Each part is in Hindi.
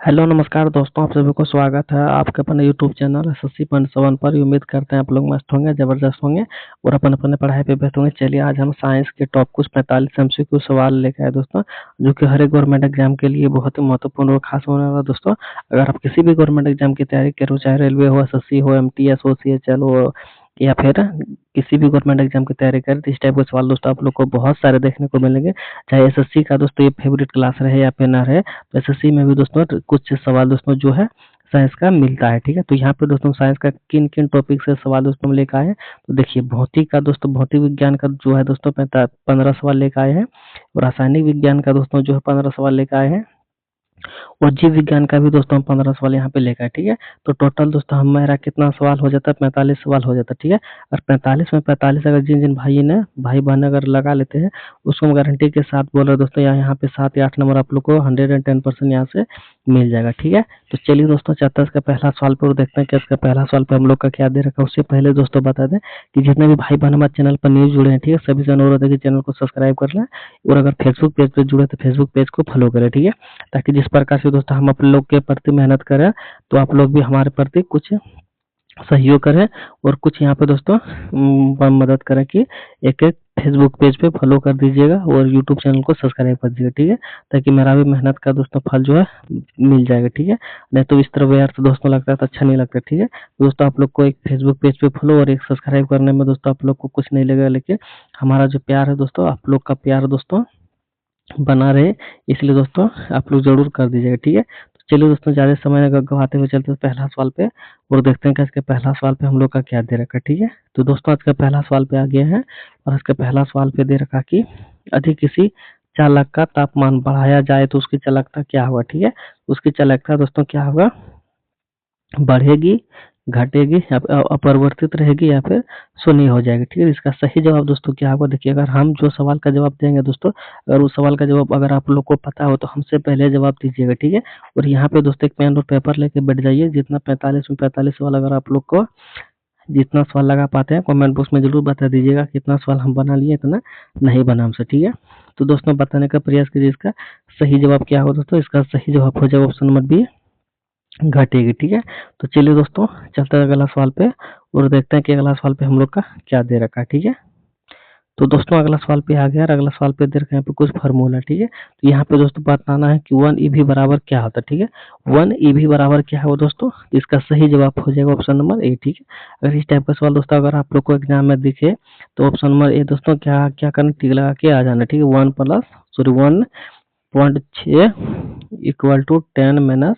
हेलो नमस्कार दोस्तों, आप सभी को स्वागत है आपके अपने यूट्यूब चैनल एसएससी पॉइंट 7 पर। उम्मीद करते हैं आप लोग मस्त होंगे, ज़बरदस्त होंगे और अपन अपने पढ़ाई पे बैठे होंगे। चलिए आज हम साइंस के टॉप कुछ 45 एमसीक्यू सवाल लेकर आए दोस्तों, जो कि हर एक गवर्नमेंट एग्जाम के लिए बहुत ही महत्वपूर्ण और खास होने वाला दोस्तों। अगर आप किसी भी गवर्नमेंट एग्जाम की तैयारी कर रहे हो, चाहे रेलवे हो, एसएससी हो, एमटीएस हो, सीएचएल हो या फिर किसी भी गवर्नमेंट एग्जाम की तैयारी करें, तो इस टाइप के सवाल दोस्तों आप लोग को बहुत सारे देखने को मिलेंगे। चाहे एसएससी का दोस्तों ये फेवरेट क्लास रहे या फिर ना रहे, तो एसएससी में भी दोस्तों कुछ सवाल दोस्तों जो है साइंस का मिलता है। ठीक है, तो यहाँ पे दोस्तों साइंस का किन किन टॉपिक से सवाल दोस्तों हम लेकर आए हैं, तो देखिए भौतिक का दोस्तों, भौतिक विज्ञान का जो है दोस्तों 15 सवाल लेकर आए हैं, और रासायनिक विज्ञान का दोस्तों जो है 15 सवाल लेकर आए हैं, और जीव विज्ञान का भी दोस्तों हम 15 सवाल यहाँ पे लेकर आए। ठीक है, तो टोटल दोस्तों हमारा कितना सवाल हो जाता है, 45 सवाल हो जाता है। ठीक है, और 45 में 45 अगर जिन जिन भाई बहन अगर लगा लेते हैं, उसको हम गारंटी के साथ बोल रहे दोस्तों, यहाँ पे 7 या 8 नंबर आप लोग को 110% यहाँ से मिल जाएगा। ठीक है, तो चलिए दोस्तों चलते हैं इसका पहला सवाल पर, देखते हैं कि इसका पहला सवाल पे हम लोग का क्या दे रखा है। उससे पहले दोस्तों बता दें कि जितने भी भाई बहन हमारे चैनल पर न्यू जुड़े हैं, ठीक है, सभी से अनुरोध है कि चैनल को सब्सक्राइब कर लें, और अगर फेसबुक पेज पर जुड़े तो फेसबुक पेज को फॉलो करें। ठीक है, ताकि जिस प्रकार से दोस्तों हम आप लोग के प्रति मेहनत करें, तो आप लोग भी हमारे प्रति कुछ सहयोग करें, और कुछ यहाँ पे दोस्तों मदद करें कि एक एक फेसबुक पेज पे फॉलो कर दीजिएगा और यूट्यूब चैनल को सब्सक्राइब कर दीजिएगा। ठीक है, ताकि मेरा भी मेहनत का दोस्तों फल जो है मिल जाएगा। ठीक है, नहीं तो इस तरह व्यर्थ दोस्तों लगता है तो अच्छा नहीं लगता। ठीक है, तो दोस्तों आप लोग को एक फेसबुक पेज पे फॉलो और एक सब्सक्राइब करने में दोस्तों आप लोग को कुछ नहीं लगेगा, लेकिन हमारा जो प्यार है दोस्तों, आप लोग का प्यार दोस्तों बना रहे, इसलिए दोस्तों आप लोग जरूर कर दीजिएगा। ठीक है, तो चलिए दोस्तों ज़्यादा समय गवाते हुए चलते हैं पहला सवाल पे, और देखते हैं कि इसके पहला सवाल पे हम लोग का क्या दे रखा है। ठीक है, तो दोस्तों आज का पहला सवाल पे आ गया है, और इसका पहला सवाल पे दे रखा कि अधिक किसी चालक का तापमान बढ़ाया जाए तो उसकी चालकता क्या होगा। ठीक है, उसकी चालकता दोस्तों क्या होगा, बढ़ेगी, घटेगी, या अपरिवर्तित रहेगी, या फिर शून्य हो जाएगी। ठीक है, इसका सही जवाब दोस्तों क्या होगा, देखिए अगर हम जो सवाल का जवाब देंगे दोस्तों, अगर उस सवाल का जवाब अगर आप लोग को पता हो तो हमसे पहले जवाब दीजिएगा। ठीक है, और यहाँ पे दोस्तों एक पेन और पेपर लेके बैठ जाइए, जितना 45 में 45 सवाल अगर आप लोग को जितना सवाल लगा पाते हैं कमेंट बॉक्स में जरूर बता दीजिएगा, कितना सवाल हम बना लिए, इतना नहीं बना हमसे। ठीक है, तो दोस्तों बताने का प्रयास कीजिए इसका सही जवाब क्या होगा दोस्तों। इसका सही जवाब हो जाएगा ऑप्शन नंबर बी, घटेगी। ठीक है, तो चलिए दोस्तों चलते हैं अगला सवाल पे, और देखते हैं कि अगला सवाल पे हम लोग का क्या दे रखा है। ठीक है, तो दोस्तों अगला सवाल पे आ गया, और अगला सवाल पे दे रखा है यहाँ पे कुछ फार्मूला। ठीक है, तो यहाँ पे दोस्तों बताना है कि 1 ईवी बराबर क्या होता है। ठीक है, 1 ईवी बराबर क्या है वो दोस्तों, इसका सही जवाब हो जाएगा ऑप्शन नंबर ए। ठीक है, अगर इस टाइप का सवाल दोस्तों अगर आप लोग को एग्जाम में दिखे, तो ऑप्शन नंबर ए दोस्तों क्या क्या करना, टिक लगा के आ जाना। ठीक है, 1.6 इक्वल टू 10 माइनस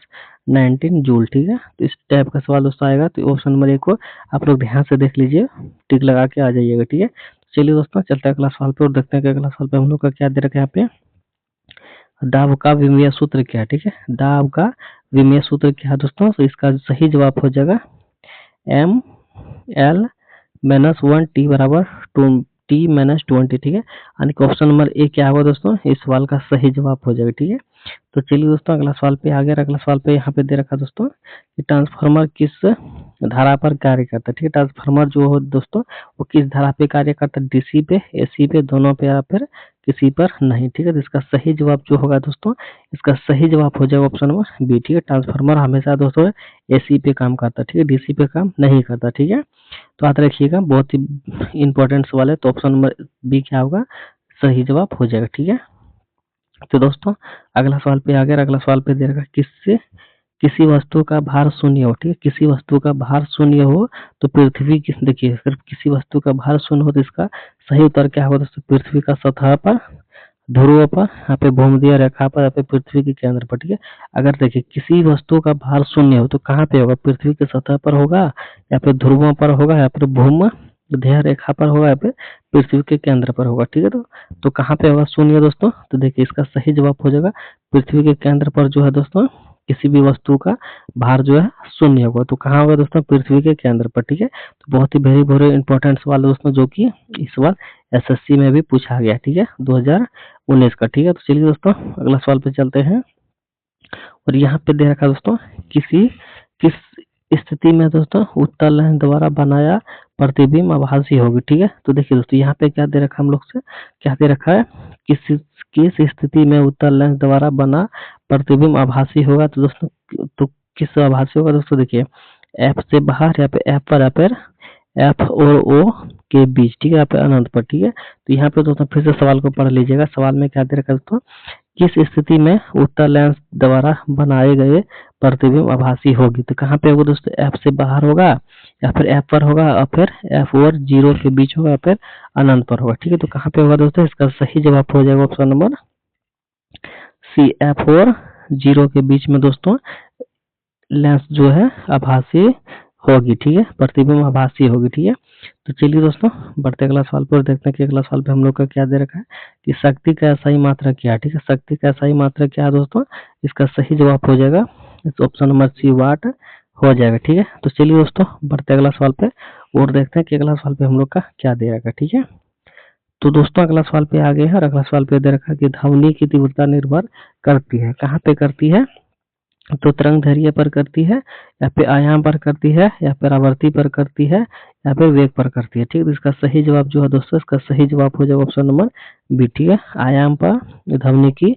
19 जूल। ठीक है, तो इस टाइप का सवाल दोस्तों आएगा, तो ऑप्शन नंबर ए को आप लोग ध्यान से देख लीजिए, टिक लगा के आ जाइएगा। ठीक है, चलिए दोस्तों चलते हैं अगला सवाल पे, और देखते हैं कि अगला सवाल पे हम लोग का क्या दे रखा है यहाँ पे, दाब का विमीय सूत्र क्या है। ठीक है, दाब का विमीय सूत्र क्या है दोस्तों, तो इसका सही जवाब हो जाएगा एम एल माइनस 1 टी बराबर टी माइनस 20। ठीक है, यानी कि ऑप्शन नंबर ए क्या होगा दोस्तों, इस सवाल का सही जवाब हो जाएगा। ठीक है, तो चलिए दोस्तों अगला सवाल पे आ गया, अगला सवाल पे यहाँ पे दे रखा दोस्तों कि ट्रांसफार्मर किस धारा पर कार्य करता है। ठीक है, ट्रांसफार्मर जो हो दोस्तों वो किस धारा पे कार्य करता है, डीसी पे, एसी पे, दोनों पे, या फिर किसी पर नहीं। ठीक है, तो इसका सही जवाब जो होगा दोस्तों, इसका सही जवाब हो जाएगा ऑप्शन नंबर बी। ठीक है, ट्रांसफार्मर हमेशा दोस्तों एसी पे काम करता है। ठीक है, डीसी पे काम नहीं करता। ठीक है, तो याद रखिएगा, बहुत ही इंपॉर्टेंट सवाल है, तो ऑप्शन नंबर बी क्या होगा, सही जवाब हो जाएगा। ठीक है, तो दोस्तों अगला सवाल पे आ गया, अगला सवाल पे दे रखा किससे किसी वस्तु का भार शून्य हो। ठीक है, किसी वस्तु का भार शून्य हो तो पृथ्वी की, देखिए अगर किसी वस्तु का भार शून्य हो तो इसका सही उत्तर क्या होगा दोस्तों, पृथ्वी का सतह पर, ध्रुव पर, यहाँ पे भूमध्य रेखा पर, यहाँ पे पृथ्वी के केंद्र पर। ठीक है, अगर देखिए किसी वस्तु का भार शून्य हो तो कहाँ पे होगा, पृथ्वी के सतह पर होगा, या फिर ध्रुवों पर होगा, या फिर भूमध्य रेखा पर होगा, या फिर पृथ्वी के केंद्र पर होगा। ठीक है, तो कहाँ पे होगा शून्य दोस्तों, तो देखिए इसका सही जवाब हो जाएगा पृथ्वी के केंद्र पर जो है दोस्तों किसी भी वस्तु का भार जो है शून्य होगा, तो कहाँ होगा दोस्तों, पृथ्वी के केंद्र पर। ठीक है, तो बहुत ही वेरी वेरी इंपॉर्टेंट सवाल दोस्तों, जो कि इस बार एसएससी में भी पूछा गया। ठीक है, 2019 का। ठीक है, तो चलिए दोस्तों अगला सवाल पे चलते हैं, और यहाँ पे दे रखा दोस्तों किसी किस स्थिति में दोस्तों उत्तल लेंस द्वारा बनाया प्रतिबिंब आभासी होगी। ठीक है, तो देखिए दोस्तों यहाँ पे क्या दे रखा हम लोग से, क्या दे रखा है, किस किस स्थिति में उत्तल लेंस द्वारा बना प्रतिबिंब आभासी होगा? तो दोस्तों तो किस आभासी होगा दोस्तों? देखिए एफ से बाहर या फिर एफ पर या फिर एफ और ओ के बीच, ठीक है, यहाँ पे अनंत पर, ठीक है। तो यहाँ पे दोस्तों फिर से सवाल को पढ़ लीजिएगा। सवाल में क्या दे रखा है दोस्तों? किस स्थिति में उत्तल लेंस द्वारा बनाए गए प्रतिबिंब आभासी होगी? तो कहाँ पे होगा दोस्तों? एफ से बाहर होगा या फिर एफ पर होगा और फिर एफ और जीरो के बीच होगा या फिर अनंत पर होगा, ठीक है। तो कहाँ पे होगा दोस्तों? इसका सही जवाब हो जाएगा ऑप्शन नंबर सी, एफ और जीरो के बीच में दोस्तों लेंस जो है आभासी होगी, ठीक है, प्रतिबिंब आभासी होगी, ठीक है। तो चलिए दोस्तों बढ़ते अगला सवाल पर देखते हैं कि अगला सवाल पे हम लोग का क्या दे रखा है कि शक्ति का सही मात्रा क्या है, ठीक है। शक्ति का सही मात्रा क्या है दोस्तों? इसका सही जवाब हो जाएगा इस ऑप्शन नंबर सी, वाट हो जाएगा, ठीक है। तो चलिए दोस्तों बढ़ते अगला सवाल पे और देखते हैं कि अगला सवाल पे हम लोग का क्या दे रखा है, ठीक है। तो दोस्तों अगला सवाल पे आ गए हैं और अगला सवाल पे दे रखा है कि ध्वनि की तीव्रता निर्भर करती है, कहाँ पे करती है? तो तरंग दैर्ध्य पर करती है या फिर आयाम पर करती है या फिर आवृत्ति पर करती है या फिर वेग पर करती है, ठीक है। तो इसका सही जवाब जो है दोस्तों, इसका सही जवाब हो जाएगा ऑप्शन नंबर बी, ठीक है। आयाम पर ध्वनि की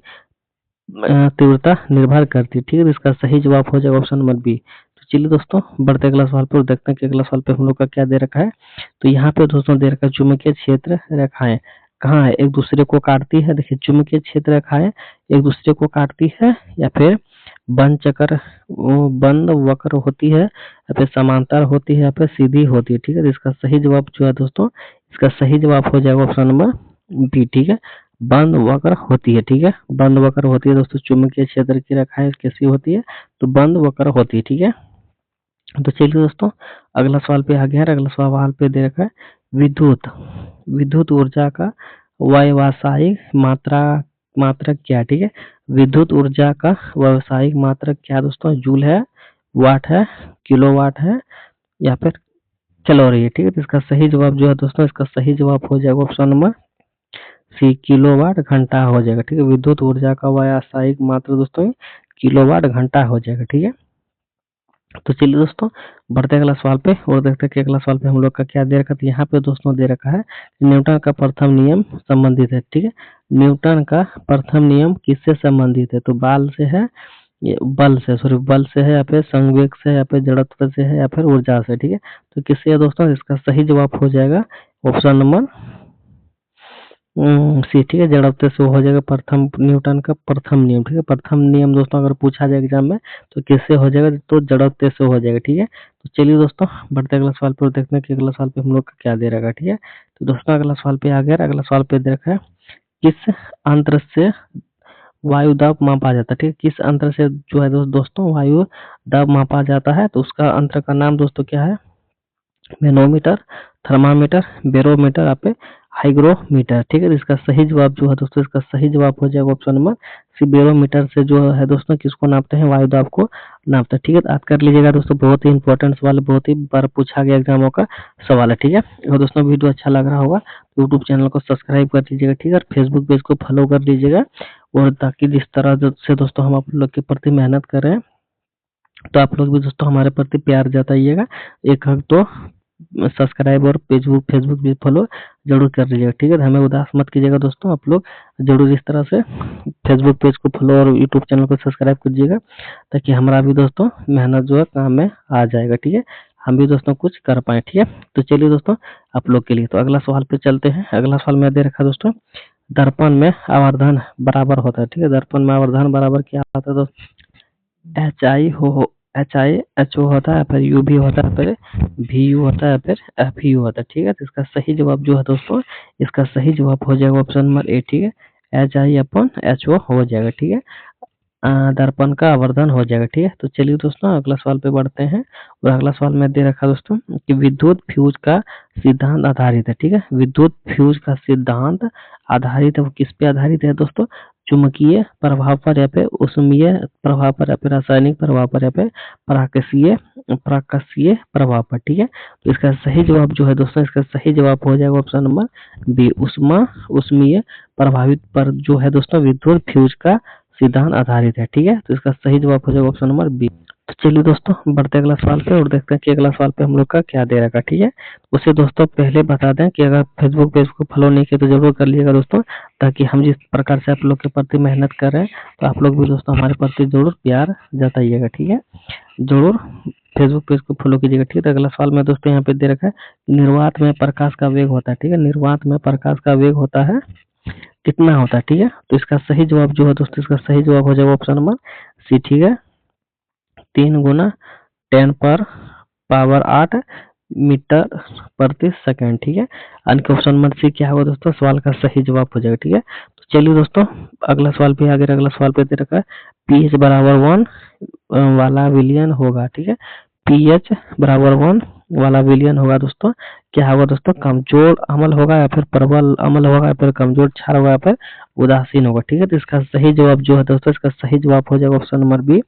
तीव्रता निर्भर करती है, ठीक है। तो इसका सही जवाब हो जाएगा ऑप्शन नंबर बी। तो चलिए दोस्तों बढ़ते अगला सवाल पर देखते हैं कि अगला सवाल पे हम लोग का क्या दे रखा है। तो यहाँ पे दोस्तों दे रखा है चुंबकीय क्षेत्र रेखाएं कहाँ है? एक दूसरे को काटती है। देखिए चुंबकीय क्षेत्र रेखाएं एक दूसरे को काटती है या फिर बंद चक्र बंद वक्र होती है या फिर समांतर होती है या फिर सीधी होती है, ठीक है। तो इसका सही जवाब जो है दोस्तों, इसका सही जवाब हो जाएगा ऑप्शन नंबर बी, ठीक है। बंद वक्र होती है, ठीक है। बंद वक्र होती है दोस्तों, चुंबकीय क्षेत्र की रेखाएं कैसी होती है? तो बंद वक्र होती है, ठीक है। तो चलिए दोस्तों अगला सवाल पे आ गया है। अगला सवाल पे दे रखा है विद्युत विद्युत ऊर्जा का व्यावसायिक मात्रक क्या है, ठीक है। विद्युत ऊर्जा का व्यावसायिक मात्रक क्या है दोस्तों? जूल है, वाट है, किलोवाट है या फिर कैलोरी है, ठीक है। तो इसका सही जवाब जो है दोस्तों, इसका सही जवाब हो जाएगा ऑप्शन नंबर सी, किलोवाट घंटा हो जाएगा, ठीक है। विद्युत ऊर्जा का व्यावसायिक मात्रक दोस्तों किलोवाट घंटा हो जाएगा, ठीक है। तो चलिए दोस्तों बढ़ते अगला सवाल पे और देखते हैं कि अगला सवाल पे हम लोग का क्या दे रखा है। तो यहाँ पे दोस्तों दे रखा है न्यूटन का प्रथम नियम संबंधित है, ठीक है। न्यूटन का प्रथम नियम किससे संबंधित है? तो बल से है या फिर संवेग से या फिर जड़त्व से है या फिर ऊर्जा से, ठीक है। तो किससे है दोस्तों? इसका सही जवाब हो जाएगा ऑप्शन नंबर सी, ठीक है। जड़त्व से हो जाएगा प्रथम न्यूटन का प्रथम नियम, ठीक है। प्रथम नियम दोस्तों अगर पूछा जाए एग्जाम में तो किससे हो जाएगा? तो जड़त्व से हो जाएगा, ठीक है। तो चलिए दोस्तों बढ़ते अगला सवाल पर देखते हैं कि अगला सवाल पे हम लोग का क्या दे रखा है, ठीक है। तो दोस्तों अगला सवाल पे आ गया। अगला सवाल पे दे रखा है किस अंतर से वायु दाब मापा जाता है, ठीक है। किस अंतर से जो है दोस्तों वायु दाब मापा जाता है? तो उसका अंतर का नाम दोस्तों क्या है? मैनोमीटर, थर्मामीटर, बैरोमीटर या फिर हाइग्रोमीटर, ठीक है। तो इसका सही जवाब जो है दोस्तों, इसका सही जवाब हो जाएगा ऑप्शन नंबर सी, बैरोमीटर से जो है दोस्तों किसको नापते हैं? वायु दाब को नापते हैं, ठीक है। तो याद कर लीजिएगा दोस्तों, बहुत ही इंपॉर्टेंट सवाल, बहुत ही बार पूछा गया एग्जामों का सवाल है, ठीक है। और दोस्तों वीडियो अच्छा लग रहा होगा तो यूट्यूब चैनल को सब्सक्राइब कर लीजिएगा, ठीक है। और फेसबुक पेज को फॉलो कर लीजिएगा और ताकि जिस तरह से दोस्तों हम आप लोग के प्रति मेहनत कर रहे हैं तो आप लोग भी दोस्तों हमारे प्रति प्यार जताइएगा। एक हक तो सब्सक्राइब और फेसबुक भी फॉलो जरूर कर लीजिएगा, ठीक है। हमें उदास मत कीजिएगा दोस्तों, आप लोग जरूर इस तरह से फेसबुक पेज को फॉलो और यूट्यूब चैनल को सब्सक्राइब कीजिएगा ताकि हमारा भी दोस्तों मेहनत जो है काम में आ जाएगा, ठीक है। हम भी दोस्तों कुछ कर पाए, ठीक है। तो चलिए दोस्तों आप लोग के लिए तो अगला सवाल पे चलते हैं। अगला सवाल में दे रखा दोस्तों दर्पण में आवर्धन बराबर होता है, ठीक है। दर्पण में आवर्धन बराबर क्या होता है दोस्तों? एच ओ होता है, फिर यू भी होता है, फिर भी यू होता है, फिर एफ यू होता है, ठीक है। तो इसका सही जवाब जो है दोस्तों, इसका सही जवाब हो जाएगा ऑप्शन नंबर ए, ठीक है। H I upon H O हो जाएगा, ठीक है। दर्पण का आवर्धन हो जाएगा, ठीक है। तो चलिए दोस्तों अगला सवाल पे बढ़ते हैं और अगला सवाल में दे रखा दोस्तों कि विद्युत फ्यूज का सिद्धांत आधारित है, ठीक है। विद्युत फ्यूज का सिद्धांत आधारित है, वो किस पे आधारित है दोस्तों? चुंबकीय प्रभाव पर या फिर ऊष्मीय प्रभाव पर या फिर रासायनिक प्रभाव पर या फिर प्राकशीय प्रभाव पर, ठीक है। तो इसका सही जवाब जो है दोस्तों, इसका सही जवाब हो जाएगा ऑप्शन नंबर बी, ऊष्मीय प्रभावित पर जो है दोस्तों विद्युत फ्यूज का सिद्धांत आधारित है, ठीक है। तो इसका सही जवाब हो जाएगा ऑप्शन नंबर बी। तो चलिए दोस्तों बढ़ते हैं अगला सवाल पे और देखते हैं कि अगला सवाल पे हम लोग का क्या दे रखा। ठीक है, उससे दोस्तों पहले बता दें कि अगर फेसबुक पेज को फॉलो नहीं किया तो जरूर कर लीजिएगा दोस्तों, ताकि हम जिस प्रकार से आप लोग के प्रति मेहनत कर रहे हैं तो आप लोग भी दोस्तों हमारे प्रति जरूर प्यार जताइएगा। ठीक है, जरूर फेसबुक पेज को फॉलो कीजिएगा। ठीक है, तो अगला सवाल में दोस्तों यहाँ पे दे रखा है निर्वात में प्रकाश का वेग होता है। ठीक है, निर्वात में प्रकाश का वेग होता है कितना होता है। ठीक है, तो इसका सही जवाब जो है दोस्तों, इसका सही जवाब हो जाएगा ऑप्शन नंबर सी। ठीक है, 3 × 10⁻⁸ मीटर प्रति सेकंड। ठीक है, यानी कि ऑप्शन नंबर सी क्या होगा दोस्तों, सवाल का सही जवाब हो जाएगा। ठीक है, तो चलिए दोस्तों अगला सवाल पे आगे, अगला सवाल पे दे रखा है pH बराबर 1 वाला विलियन होगा। ठीक है, pH बराबर 1 वाला विलियन होगा दोस्तों, क्या होगा दोस्तों, कमजोर अम्ल होगा या फिर प्रबल अम्ल होगा या फिर कमजोर क्षार होगा या फिर उदासीन होगा। ठीक है, तो इसका सही जवाब जो है दोस्तों, इसका सही जवाब हो जाएगा ऑप्शन नंबर बी,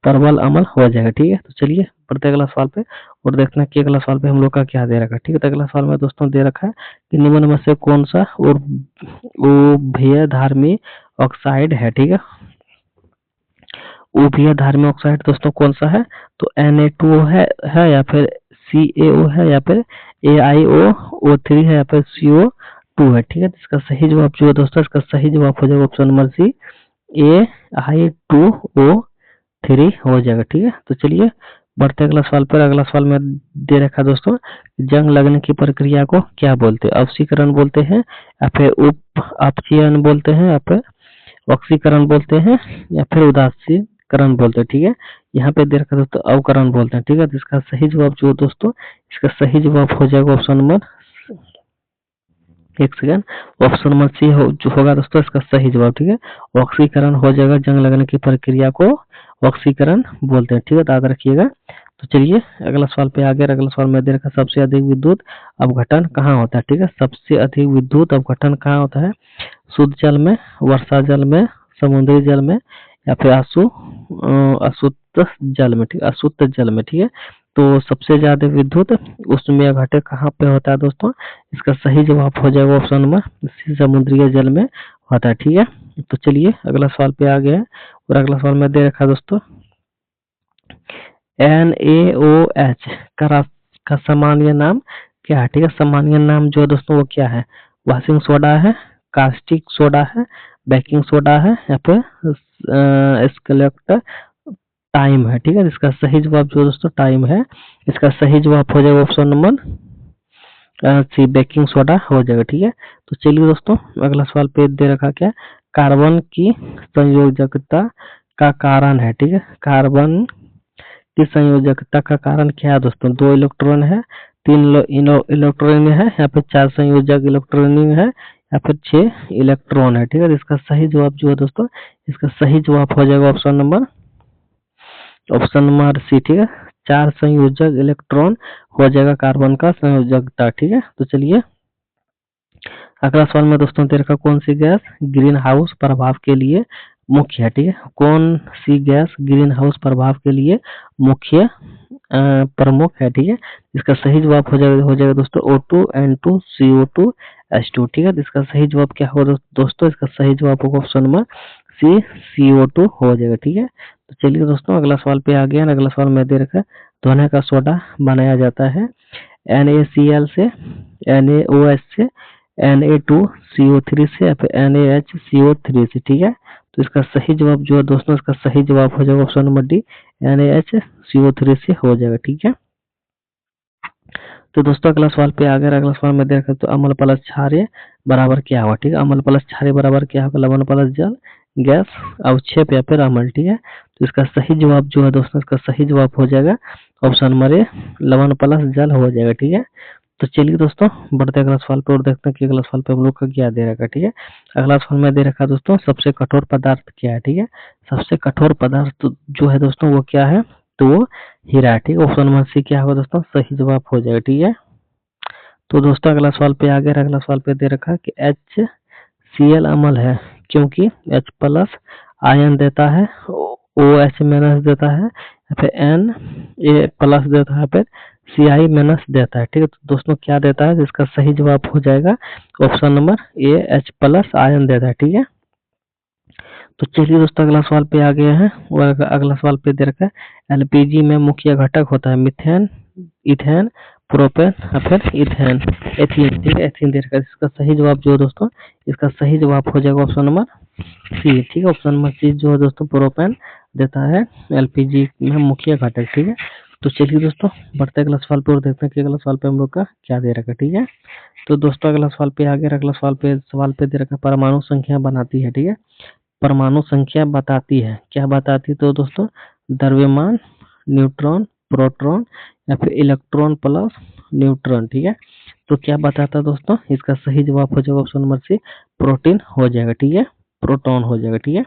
प्रबल अम्ल हो जाएगा। ठीक है, तो चलिए बढ़ते अगला सवाल पे और देखते हैं कि अगला सवाल पे हम लोग का क्या दे रखा है। ठीक है, तो अगला सवाल में दोस्तों दे रखा है कि निम्न में से कौन सा और उभयधार्मी ऑक्साइड है। ठीक है, उभयधार्मी ऑक्साइड दोस्तों कौन सा है, तो Na2 है या फिर CaO है या फिर AiO3 है या फिर CO2 है। ठीक है, तो इसका सही जवाब जो है दोस्तों, इसका सही जवाब हो जाएगा ऑप्शन नंबर सी, AI2O3 हो जाएगा। ठीक है, तो चलिए बढ़ते अगला सवाल पर। अगला सवाल में दे रखा दोस्तों जंग लगने की प्रक्रिया को क्या बोलते हैं, अवशीकरण बोलते हैं या फिर उप अपचयन बोलते हैं या फिर ऑक्सीकरण बोलते हैं या फिर उदासीकरण बोलते हैं। ठीक है, यहाँ पे दे रखा दोस्तों अवकरण बोलते हैं। ठीक है, तो इसका सही जवाब जो दोस्तों, इसका सही जवाब हो जाएगा ऑप्शन नंबर, एक सेकंड, ऑप्शन नंबर सी जो होगा दोस्तों इसका सही जवाब। ठीक है, ऑक्सीकरण हो जाएगा, जंग लगने की प्रक्रिया को ऑक्सीकरण बोलते हैं। ठीक है, तो याद रखिएगा। तो चलिए अगला सवाल पे आगे, अगला सवाल में दे रखा सबसे अधिक विद्युत अपघटन कहाँ होता है। ठीक है, सबसे अधिक विद्युत अपघटन कहाँ होता है, शुद्ध जल में, वर्षा जल में, समुद्री जल में या फिर अशुद्ध जल में। ठीक है, अशुद्ध जल में। ठीक है, तो सबसे ज्यादा विद्युत उष्मीय घटक कहाँ पे होता है दोस्तों, इसका सही जवाब हो जाएगा ऑप्शन नंबर सी, समुद्रीय जल में होता है। ठीक है, तो चलिए अगला सवाल पे आ गया है और अगला सवाल में दे रखा है दोस्तों NaOH का सामान्य नाम क्या है। ठीक है, सामान्य नाम जो है दोस्तों वो क्या है, वॉशिंग सोडा है, कास्टिक सोडा है, बेकिंग सोडा है या फिर स्केलेट टाइम है। ठीक है, इसका सही जवाब जो दोस्तों टाइम है, इसका सही जवाब हो जाएगा option number c, baking soda हो जाएगा। ठीक है, तो चलिए दोस्तों अगला सवाल पे दे रखा क्या, कार्बन की संयोजकता का कारण है। ठीक है, कार्बन की संयोजकता का कारण क्या है दोस्तों, 2 इलेक्ट्रॉन है, 3 इलेक्ट्रॉन है या फिर 4 संयोजक इलेक्ट्रॉन है या फिर 6 इलेक्ट्रॉन है। ठीक है, इसका सही जवाब जो है दोस्तों, इसका सही जवाब हो जाएगा ऑप्शन नंबर सी। ठीक है, 4 संयोजक इलेक्ट्रॉन हो जाएगा कार्बन का संयोजकता। ठीक है, तो चलिए अगला सवाल में दोस्तों दे रखा कौन सी गैस ग्रीन हाउस प्रभाव के लिए मुख्य है। ठीक है, कौन सी गैस ग्रीन हाउस प्रभाव के लिए मुख्य प्रमुख है। ठीक है, इसका सही जवाब हो जाएगा दोस्तों O2 N2 CO2 H2। ठीक है, तो इसका सही जवाब क्या होगा दोस्तों, इसका सही जवाब होगा ऑप्शन नंबर सी, CO2 हो जाएगा। ठीक है, तो चलिए दोस्तों अगला सवाल पे आ गया। अगला सवाल में दे रखा धोने का सोडा बनाया जाता है NaCl से, NaOH से, Na2CO3 से या फिर NaHCO3 से। ठीक है, तो इसका सही जवाब जो है दोस्तों, इसका सही जवाब हो जाएगा ऑप्शन नंबर डी, NaHCO3 से हो जाएगा। ठीक है, तो दोस्तों अगला सवाल पे आ गया। अगला सवाल में देख सकते हो अम्ल प्लस क्षारीय बराबर क्या होगा। ठीक है, अम्ल प्लस क्षारीय बराबर क्या होगा, लवण प्लस जल, गैस, अवक्षेप या फिर अम्ल। ठीक है, तो इसका सही जवाब जो है दोस्तों, इसका सही जवाब हो जाएगा ऑप्शन नंबर ए, लवण प्लस जल हो जाएगा। ठीक है, तो चलिए दोस्तों बढ़ते अगला सवाल पे और देखते हैं कि अगला सवाल पे हम लोग का क्या दे रखा है। ठीक है, अगला सवाल में दे रखा है दोस्तों सबसे कठोर पदार्थ क्या है। ठीक है, सबसे कठोर पदार्थ जो है दोस्तों वो क्या है, तो वो हीरा है। ठीक है, ऑप्शन नंबर सी क्या होगा दोस्तों, सही जवाब हो जाएगा। ठीक है, तो दोस्तों अगला सवाल पे आ गया। अगला सवाल पे दे रखा है कि HCl अम्ल है क्योंकि H प्लस आयन देता है, OH माइनस देता है या फिर Na प्लस देता है, फिर Ci माइनस देता है। ठीक है, तो दोस्तों क्या देता है, जिसका सही जवाब हो जाएगा option number A, H plus ion देता है। ठीक है, तो चलिए दोस्तों अगला सवाल पे आ गए हैं और अगला सवाल पे दे रखा है एलपीजी में मुख्य घटक होता है मीथेन, इथेन, प्रोपेन या फिर इथेन, एथीन। ठीक है, एथीन दे रखा है। इसका सही जवाब जो है दोस्तों, इसका सही जवाब हो जाएगा ऑप्शन नंबर सी। ठीक है, ऑप्शन नंबर सी जो है दोस्तों प्रोपेन देता है एलपीजी में मुख्य घटक। ठीक है, तो चलिए दोस्तों बढ़ते अगला सवाल पे और देखते हैं कि अगला सवाल पे हम लोग का क्या दे रखा है। ठीक है, तो दोस्तों अगला सवाल पे आगे अगला सवाल पे दे रखा है परमाणु संख्या बनाती है। ठीक है, परमाणु संख्या बताती है, क्या बताती है तो दोस्तों द्रव्यमान, न्यूट्रॉन, प्रोटॉन या फिर इलेक्ट्रॉन प्लस न्यूट्रॉन। ठीक है, तो क्या बताता है दोस्तों, इसका सही जवाब हो जाएगा ऑप्शन नंबर सी, प्रोटीन हो जाएगा। ठीक है, प्रोटॉन हो जाएगा। ठीक है,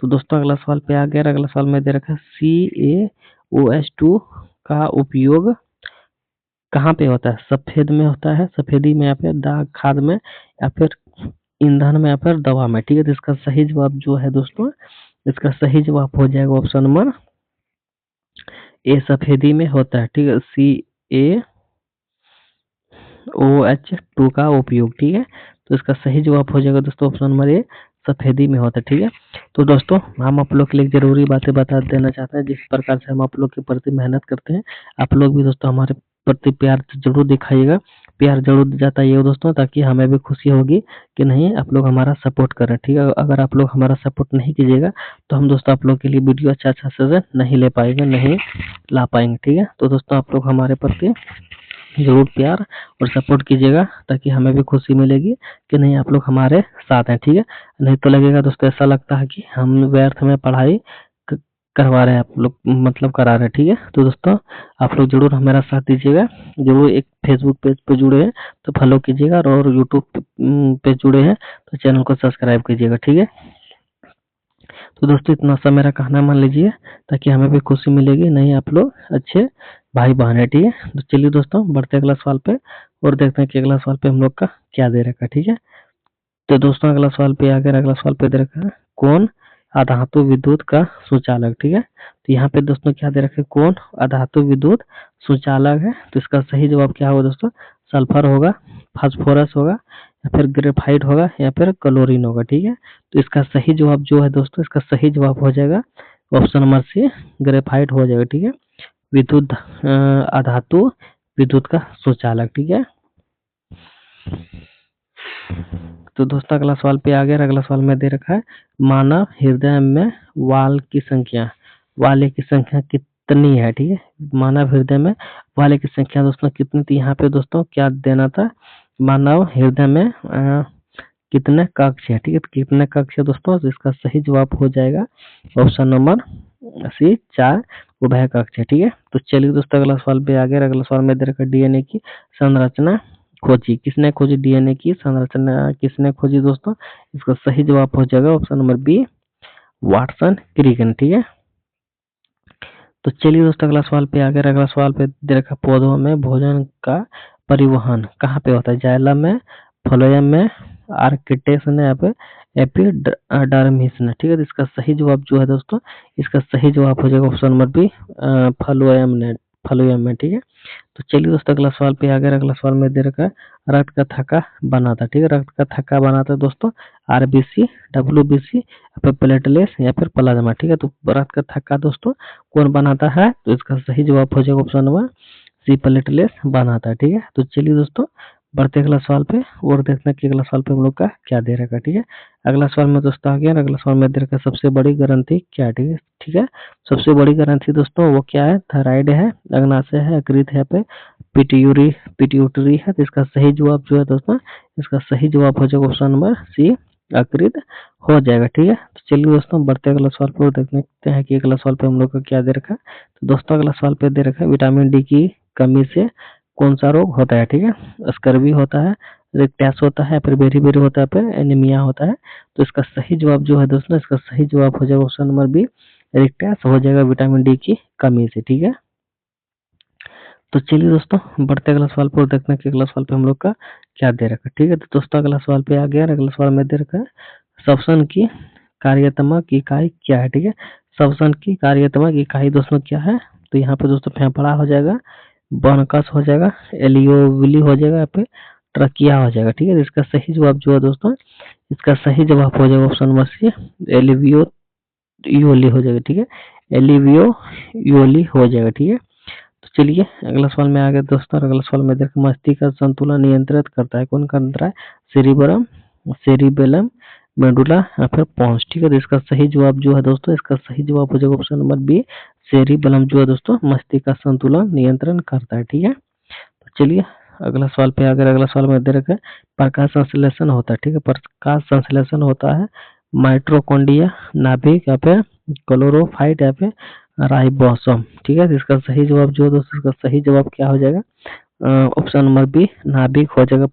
तो दोस्तों अगला सवाल पे आ गया। अगला सवाल में दे रखा है CaOH2 का उपयोग कहाँ पे होता है? सफेद में होता है, सफेदी में या फिर दाग खाद में या फिर ईंधन में या फिर दवा में। ठीक है, तो इसका सही जवाब जो है दोस्तों, इसका सही जवाब हो जाएगा ऑप्शन नंबर ए, सफेदी में होता है। ठीक है, CaOH2 का उपयोग। ठीक है, तो इसका सही जवाब हो जाएगा दोस्तों ऑप्शन नंबर ए, सफेदी में होता है। ठीक है, तो दोस्तों हम आप लोग के लिए जरूरी बातें बता देना चाहते हैं, जिस प्रकार से हम आप लोग के प्रति मेहनत करते हैं, आप लोग भी दोस्तों हमारे प्रति प्यार जरूर दिखाइएगा, प्यार जरूर जताइएगा दोस्तों, ताकि हमें भी खुशी होगी कि नहीं आप लोग हमारा सपोर्ट कर रहे हैं। ठीक है, अगर आप लोग हमारा सपोर्ट नहीं कीजिएगा तो हम दोस्तों आप लोग के लिए वीडियो अच्छा से नहीं ले पाएंगे, नहीं ला पाएंगे। ठीक है, तो दोस्तों आप लोग हमारे प्रति जरूर प्यार और सपोर्ट कीजिएगा, ताकि हमें भी खुशी मिलेगी कि नहीं आप लोग हमारे साथ हैं। ठीक है, नहीं तो लगेगा दोस्तों, ऐसा लगता है कि हम व्यर्थ में पढ़ाई करवा रहे हैं, आप लोग मतलब करा रहे हैं। ठीक है, तो दोस्तों आप लोग जरूर हमारा साथ दीजिएगा, जरूर एक फेसबुक पेज पे जुड़े हैं तो फॉलो कीजिएगा, और यूट्यूब पे जुड़े हैं तो चैनल को सब्सक्राइब कीजिएगा। ठीक है, तो दोस्तों इतना सा मेरा कहना मान लीजिए, ताकि हमें भी खुशी मिलेगी, नहीं आप लोग अच्छे भाई बहन है। ठीक है, तो चलिए दोस्तों बढ़ते अगला सवाल पे और देखते हैं कि अगला सवाल पे हम लोग का क्या दे रखा है। ठीक है, तो दोस्तों अगला सवाल पे आ गया। अगला सवाल पे दे रखा है कौन अधातु विद्युत का सुचालक। ठीक है, तो यहाँ पे दोस्तों क्या दे रखा है, कौन अधातु विद्युत सुचालक है? तो इसका सही जवाब क्या होगा दोस्तों, सल्फर होगा, फास्फोरस होगा या फिर ग्रेफाइट होगा या फिर क्लोरीन होगा। ठीक है, तो इसका सही जवाब जो है दोस्तों, इसका सही जवाब हो जाएगा ऑप्शन नंबर सी, ग्रेफाइट हो जाएगा। ठीक है, विद्युत अधातु विद्युत का सुचालक। ठीक है, तो दोस्तों अगला सवाल पे आ गया। अगला सवाल में दे रखा है मानव हृदय में वाले की संख्या कितनी है? ठीक है, मानव हृदय में वाले की संख्या दोस्तों कितनी थी? यहाँ पे दोस्तों क्या देना था, मानव हृदय में कितने कक्ष है? ठीक है, तो कितने कक्ष है दोस्तों, तो इसका सही जवाब हो जाएगा ऑप्शन नंबर सी, 4 उभय कक्ष है। ठीक है, तो चलिए दोस्तों अगला सवाल पे आ गया। अगला सवाल में दे रखा डीएनए की संरचना खोजी, किसने खोजी? डीएनए की संरचना किसने खोजी दोस्तों? इसका सही जवाब हो जाएगा ऑप्शन नंबर बी, वाटसन क्रिगन। ठीक है, तो चलिए दोस्तों अगला सवाल पे आ गया। अगला सवाल पे दे रखा पौधों में भोजन का परिवहन कहाँ पे होता है? जाइलम में, फ्लोएम में, आर्किटेक्स में या फिर एपिडर्मिस में। ठीक है, तो इसका सही जवाब जो है दोस्तों, इसका सही जवाब हो जाएगा ऑप्शन नंबर बी, फ्लोएम में। ठीक है, तो चलिए दोस्तों अगला सवाल पे आ गया। अगला सवाल में दे रखा है रक्त का थक्का बनाता। ठीक है, रक्त का थक्का बनाता है दोस्तों आरबीसी, डब्ल्यूबीसी या फिर प्लेटलेट्स या फिर प्लाज्मा। ठीक है, तो रक्त का थक्का दोस्तों कौन बनाता है? तो इसका सही जवाब हो जाएगा ऑप्शन नंबर सी, प्लेटलेट्स बनाता है। ठीक है, तो चलिए दोस्तों बढ़ते अगला सवाल पे और देखते हैं कि अगला सवाल पे हम लोग का क्या दे रखा है। ठीक है, अगला सवाल में दोस्तों आ गया। अगला सवाल में दे रखा सबसे बड़ी ग्रंथि क्या है? ठीक है, ठीक है, सबसे बड़ी ग्रंथि दोस्तों वो क्या है? थायराइड है, अग्नाशय है, यकृत है, पे पिट्यूटरी है। तो इसका सही जवाब जो है दोस्तों, इसका सही जवाब हो जाएगा ऑप्शन नंबर सी, यकृत हो जाएगा। ठीक है, तो चलिए दोस्तों बढ़ते अगला सवाल पर देखते हैं कि अगला सवाल पे हम लोग का क्या दे रखा है। तो दोस्तों अगला सवाल पे दे रखा है विटामिन डी की कमी से कौन सा रोग होता है? ठीक है, स्कर्वी होता है, रिकटैक्स होता है, फिर बेरी होता है, फिर एनीमिया होता है। तो इसका सही जवाब जो है दोस्तों, इसका सही जवाब हो जाएगा ऑप्शन नंबर बी, रिकटैक्स हो जाएगा विटामिन डी की कमी से। ठीक है, तो चलिए दोस्तों बढ़ते अगला सवाल पर देखते हैं कि अगला सवाल पे हम लोग का क्या दे रखा है। ठीक है, तो दोस्तों अगला सवाल पे आ गया। अगला सवाल में दे रखा है श्वसन की कार्यात्मक इकाई क्या है? ठीक है, श्वसन की कार्यात्मक इकाई दोस्तों क्या है? तो यहाँ पे दोस्तों फेफड़ा हो जाएगा, ब्रोंकस हो जाएगा, एलियोविली हो जाएगा, यहाँ पे ट्रकिया हो जाएगा। ठीक है, इसका सही जवाब जो है दोस्तों, इसका सही जवाब हो जाएगा ऑप्शन नंबर सी, एलिवियो यूली हो जाएगा। ठीक है, एलिवियो यूली हो जाएगा। ठीक है, तो चलिए अगला सवाल में आ गए दोस्तों। अगला सवाल में देखो, मस्तिष्क का संतुलन नियंत्रित करता है, कौन करता है? सेरिबरम, सेरिबेलम, मेडुला या फिर पोन्स। ठीक है, तो इसका सही जवाब जो है दोस्तों, इसका सही जवाब हो जाएगा ऑप्शन नंबर बी, सेरिबेलम जो है दोस्तों मस्तिष्क का संतुलन नियंत्रण करता है। ठीक है, तो चलिए अगला सवाल पे अगर अगला सवाल में दे रखा है, प्रकाश संश्लेषण होता है। ठीक है, प्रकाश संश्लेषण होता है माइटोकॉन्ड्रिया, नाभिक या फिर क्लोरोफाइट या फिर राइबोसोम। ठीक है, तो इसका सही जवाब जो है दोस्तों, इसका सही जवाब क्या हो जाएगा? ऑप्शन नंबर बी, नाभिक हो जाएगा।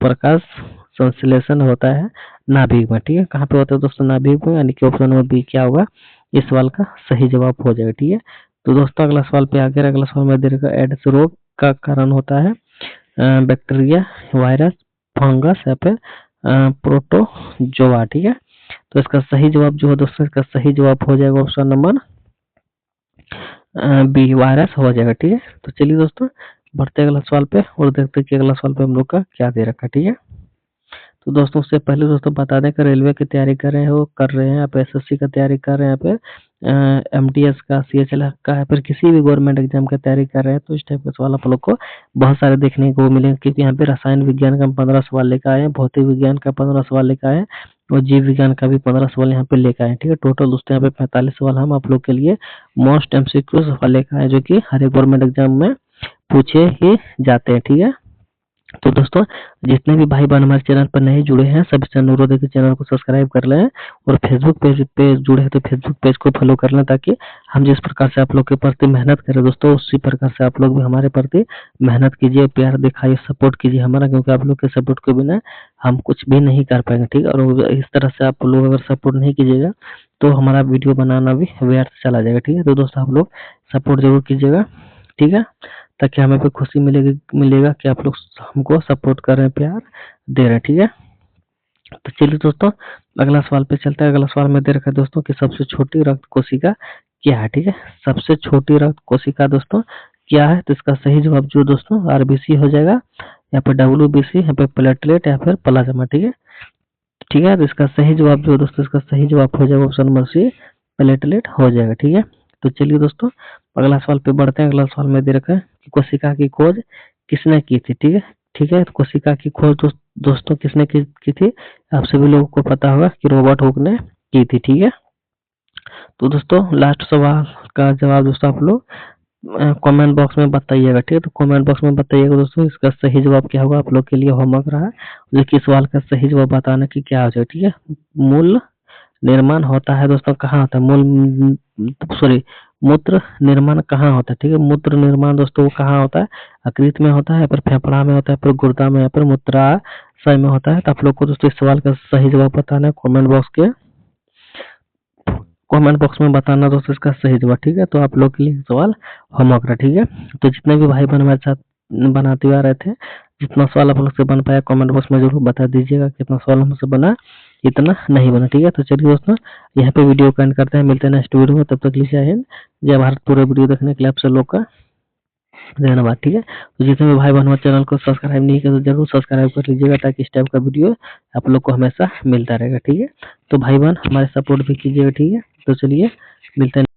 प्रकाश संश्लेषण होता है नाभिक में। ठीक है, कहाँ पे होता है दोस्तों? नाभिक में, यानी कि ऑप्शन नंबर बी क्या होगा? इस सवाल का सही जवाब हो जाएगा। ठीक है, तो दोस्तों अगला सवाल पे आगे अगला सवाल में दे रखा है, एड्स रोग का कारण होता है बैक्टीरिया, वायरस, फंगस या फिर प्रोटोजोआ। ठीक है, तो इसका सही जवाब जो है दोस्तों, इसका सही जवाब हो जाएगा ऑप्शन नंबर बी, वायरस हो जाएगा। ठीक है, तो चलिए दोस्तों बढ़ते अगला सवाल पे और देखते हैं कि अगला सवाल पे हम लोग का क्या दे रखा है। ठीक है, तो दोस्तों उससे पहले दोस्तों बता दें कि रेलवे की तैयारी कर रहे हैं, वो कर रहे हैं, आप एसएससी का तैयारी कर रहे हैं, आप एमटीएस का, सीएचएल का या फिर किसी भी गवर्नमेंट एग्जाम का तैयारी कर रहे हैं, तो इस टाइप के सवाल आप लोग को बहुत सारे देखने को मिलेंगे, क्योंकि यहाँ पे रसायन विज्ञान का 15 सवाल लेकर आए हैं, भौतिक विज्ञान का 15 सवाल लेकर आए हैं और जीव विज्ञान का भी 15 सवाल यहाँ पे लेकर आए हैं। ठीक है, टोटल दोस्तों यहाँ पे 45 सवाल हम आप लोग के लिए मोस्ट एमसीक्यू सवाल लेकर आए, जो कि हर एक गवर्नमेंट एग्जाम में पूछे ही जाते हैं। ठीक है, तो दोस्तों जितने भी भाई बहन हमारे चैनल पर नए जुड़े हैं, सभी से अनुरोध है कि चैनल को सब्सक्राइब कर लें और फेसबुक पेज पे जुड़े हैं तो फेसबुक पेज को फॉलो कर लें, ताकि हम जिस प्रकार से आप लोग के प्रति मेहनत करें दोस्तों, उसी प्रकार से आप लोग भी हमारे प्रति मेहनत कीजिए, प्यार दिखाइए, सपोर्ट कीजिए हमारा, क्योंकि आप लोग के सपोर्ट के बिना हम कुछ भी नहीं कर पाएंगे। ठीक है, और इस तरह से आप लोग अगर सपोर्ट नहीं कीजिएगा तो हमारा वीडियो बनाना भी व्यर्थ चला जाएगा। ठीक है, तो दोस्तों आप लोग सपोर्ट जरूर कीजिएगा। ठीक है, ताकि हमें भी खुशी मिलेगा कि आप लोग हमको सपोर्ट कर रहे हैं, प्यार दे रहे हैं। ठीक है, तो चलिए दोस्तों अगला सवाल पे चलते हैं। अगला सवाल में दे रखा है दोस्तों कि सबसे छोटी रक्त कोशिका क्या है। ठीक है, सबसे छोटी रक्त कोशिका दोस्तों क्या है? तो इसका सही जवाब जो दोस्तों आरबीसी हो जाएगा, यहाँ पे डब्ल्यूबीसी, यहाँ पे प्लेटलेट या फिर प्लाज्मा। ठीक है, ठीक है, तो इसका सही जवाब जो दोस्तों, इसका सही जवाब हो जाएगा ऑप्शन नंबर सी, प्लेटलेट हो जाएगा। ठीक है, तो चलिए दोस्तों अगला सवाल पे बढ़ते हैं। अगला सवाल में दे रखा है कि कोशिका की खोज किसने की थी। ठीक है, ठीक है, तो कोशिका की खोज दोस्तों किसने की थी? आप सभी लोगों को पता होगा कि रॉबर्ट हुक ने की थी। ठीक है, तो दोस्तों लास्ट सवाल का जवाब दोस्तों आप लोग कमेंट बॉक्स में बताइएगा। ठीक है, तो कमेंट बॉक्स में बताइएगा दोस्तों इसका सही जवाब क्या होगा। आप लोग के लिए होमवर्क रहा है, जो कि सवाल का सही जवाब बताना कि क्या हो जाएगा। ठीक है, मूल निर्माण होता है दोस्तों, कहाँ होता है? मूत्र निर्माण कहाँ होता है? ठीक है, मूत्र निर्माण दोस्तों वो कहाँ होता है? यकृत में होता है, या फिर फेफड़ा में होता है, फिर गुर्दा में, या फिर मूत्राशय में होता है। तो आप लोग को दोस्तों इस सवाल का सही जवाब बताना है, कमेंट बॉक्स में बताना दोस्तों इसका सही जवाब। ठीक है, तो आप लोग के लिए सवाल होमवर्क रहा। ठीक है, तो जितने भी भाई बहन हमारे साथ बनाते हुए आ रहे थे, जितना सवाल आप लोग से बन पाया कमेंट बॉक्स में जरूर बता दीजिएगा, कितना सवाल हमसे बना, इतना नहीं बना। ठीक है, तो चलिए दोस्तों यहाँ पे वीडियो को एंड करते हैं, मिलते हैं नेक्स्ट वीडियो में, तब तक के लिए जय हिंद जय भारत। पूरे वीडियो देखने के लिए आप सब लोग का धन्यवाद। ठीक है, तो जितने भी भाई बहन हमारे चैनल को सब्सक्राइब नहीं किया तो जरूर सब्सक्राइब कर लीजिएगा, ताकि इस टाइप का वीडियो आप लोग को हमेशा मिलता रहेगा। ठीक है, तो भाई बहन हमारे सपोर्ट भी कीजिएगा। ठीक है, तो चलिए मिलते हैं।